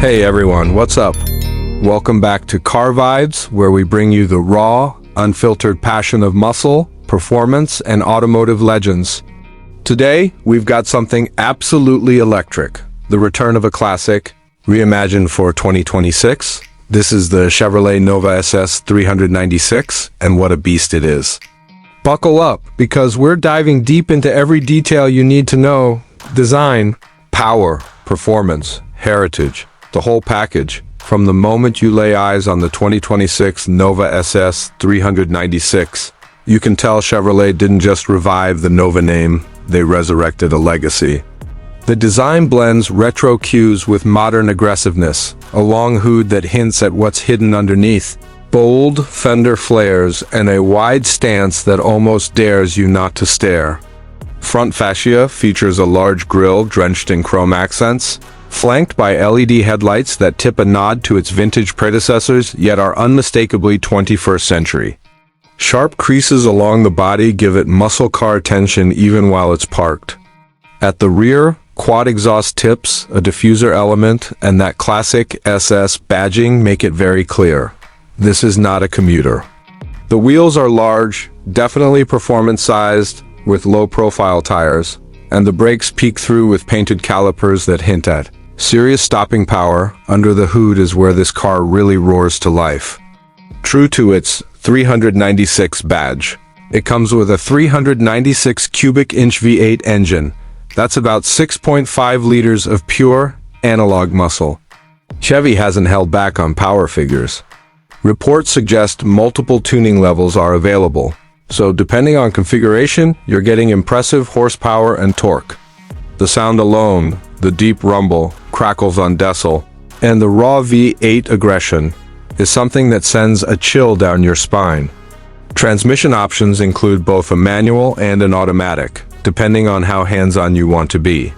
Hey everyone, what's up? Welcome back to Car Vibes, where we bring you the raw, unfiltered passion of muscle, performance, and automotive legends. Today, we've got something absolutely electric. The return of a classic, reimagined for 2026. This is the Chevrolet Nova SS 396, and what a beast it is. Buckle up, because we're diving deep into every detail you need to know. Design, power, performance, heritage, the whole package. From the moment you lay eyes on the 2026 Nova SS 396, you can tell Chevrolet didn't just revive the Nova name, they resurrected a legacy. The design blends retro cues with modern aggressiveness, a long hood that hints at what's hidden underneath, bold fender flares, and a wide stance that almost dares you not to stare. Front fascia features a large grille drenched in chrome accents, flanked by LED headlights that tip a nod to its vintage predecessors yet are unmistakably 21st century. Sharp creases along the body give it muscle car tension even while it's parked. At the rear, quad exhaust tips, a diffuser element, and that classic SS badging make it very clear. This is not a commuter. The wheels are large, definitely performance-sized, with low-profile tires, and the brakes peek through with painted calipers that hint at serious stopping power. Under the hood is where this car really roars to life. True to its 396 badge, it comes with a 396 cubic inch V8 engine. That's about 6.5 liters of pure, analog muscle. Chevy hasn't held back on power figures. Reports suggest multiple tuning levels are available, so depending on configuration, you're getting impressive horsepower and torque. The sound alone, the deep rumble, crackles on decibel, and the raw V8 aggression is something that sends a chill down your spine. Transmission options include both a manual and an automatic, depending on how hands-on you want to be.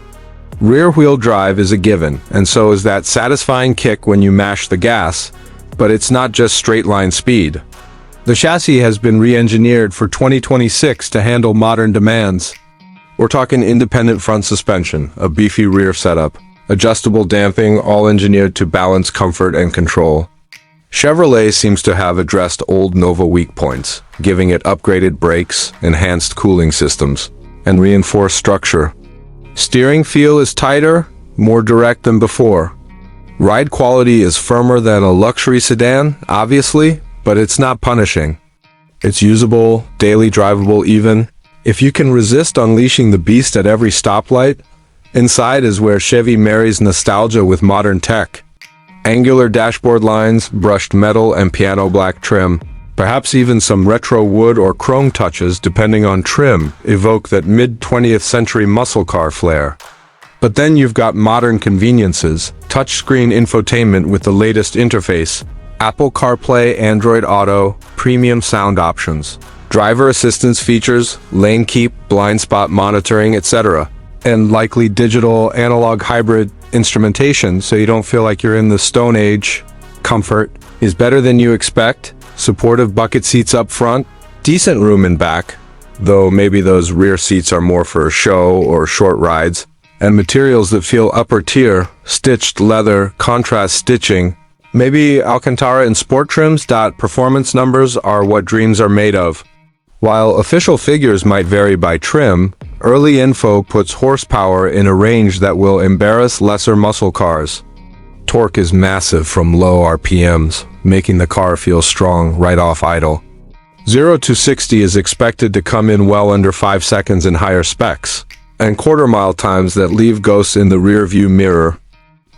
Rear-wheel drive is a given, and so is that satisfying kick when you mash the gas, but it's not just straight-line speed. The chassis has been re-engineered for 2026 to handle modern demands. We're talking independent front suspension, a beefy rear setup, adjustable damping, all engineered to balance comfort and control. Chevrolet seems to have addressed old Nova weak points, giving it upgraded brakes, enhanced cooling systems, and reinforced structure. Steering feel is tighter, more direct than before. Ride quality is firmer than a luxury sedan, obviously, but it's not punishing. It's usable, daily drivable even. If you can resist unleashing the beast at every stoplight, inside is where Chevy marries nostalgia with modern tech. Angular dashboard lines, brushed metal, and piano black trim, perhaps even some retro wood or chrome touches depending on trim, evoke that mid-20th century muscle car flair. But then you've got modern conveniences, touchscreen infotainment with the latest interface, Apple CarPlay, Android Auto, premium sound options, driver assistance features, lane keep, blind spot monitoring, etc., and likely digital analog hybrid instrumentation so you don't feel like you're in the Stone Age. Comfort is better than you expect, supportive bucket seats up front, decent room in back, though maybe those rear seats are more for show or short rides, and materials that feel upper tier, stitched leather, contrast stitching. Maybe Alcantara and sport trims. Performance numbers are what dreams are made of. While official figures might vary by trim, early info puts horsepower in a range that will embarrass lesser muscle cars. Torque is massive from low RPMs, making the car feel strong right off idle. 0 to 60 is expected to come in well under 5 seconds in higher specs, and quarter-mile times that leave ghosts in the rear-view mirror.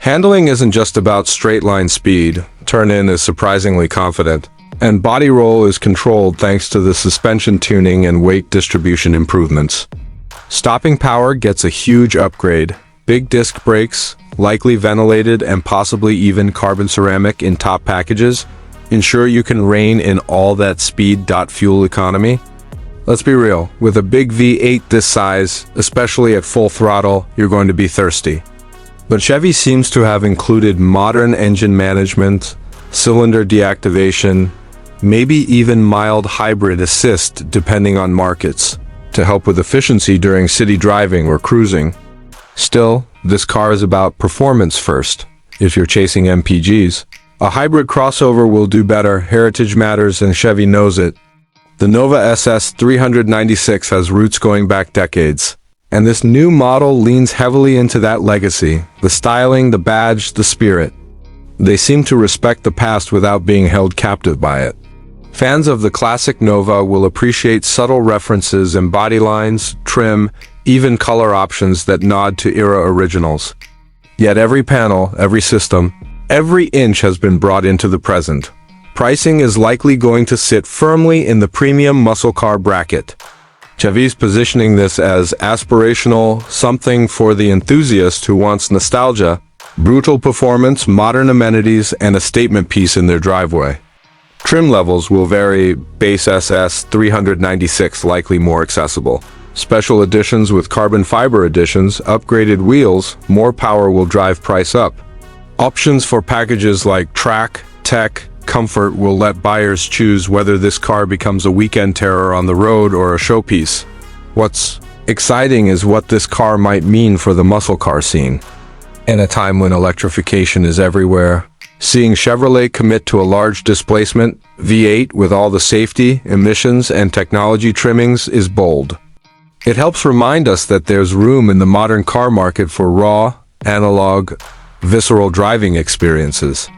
Handling isn't just about straight-line speed. Turn-in is surprisingly confident, and body roll is controlled thanks to the suspension tuning and weight distribution improvements. Stopping power gets a huge upgrade. Big disc brakes, likely ventilated and possibly even carbon ceramic in top packages, ensure you can rein in all that speed. Fuel economy? Let's be real, with a big V8 this size, especially at full throttle, you're going to be thirsty. But Chevy seems to have included modern engine management, cylinder deactivation, maybe even mild hybrid assist depending on markets, to help with efficiency during city driving or cruising. Still, this car is about performance first. if you're chasing MPGs. A hybrid crossover will do better, heritage matters and Chevy knows it. The Nova SS 396 has roots going back decades, and this new model leans heavily into that legacy, the styling, the badge, the spirit. They seem to respect the past without being held captive by it. Fans of the classic Nova will appreciate subtle references in body lines, trim, even color options that nod to era originals. Yet every panel, every system, every inch has been brought into the present. Pricing is likely going to sit firmly in the premium muscle car bracket. Chevy's positioning this as aspirational, something for the enthusiast who wants nostalgia, brutal performance, modern amenities, and a statement piece in their driveway. Trim levels will vary, base SS 396 likely more accessible. Special editions with carbon fiber editions, upgraded wheels, more power will drive price up. Options for packages like track, tech, comfort will let buyers choose whether this car becomes a weekend terror on the road or a showpiece. What's exciting is what this car might mean for the muscle car scene. In a time when electrification is everywhere, seeing Chevrolet commit to a large displacement V8 with all the safety, emissions, and technology trimmings is bold. It helps remind us that there's room in the modern car market for raw, analog, visceral driving experiences.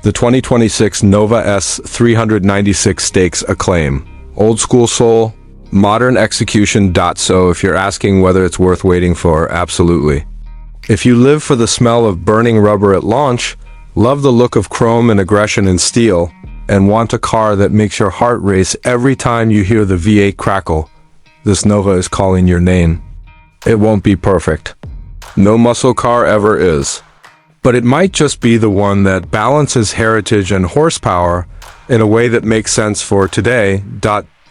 The 2026 Nova S 396 stakes a claim. Old school soul, modern execution. So if you're asking whether it's worth waiting for, absolutely. If you live for the smell of burning rubber at launch, love the look of chrome and aggression in steel, and want a car that makes your heart race every time you hear the V8 crackle, this Nova is calling your name. It won't be perfect. No muscle car ever is. But it might just be the one that balances heritage and horsepower in a way that makes sense for today.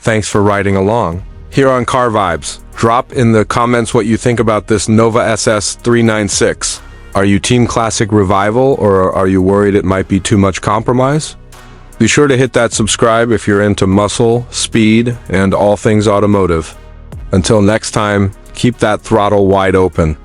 Thanks for riding along. Here on Car Vibes, drop in the comments what you think about this Nova SS 396. Are you Team Classic Revival, or are you worried it might be too much compromise? Be sure to hit that subscribe if you're into muscle, speed, and all things automotive. Until next time, keep that throttle wide open.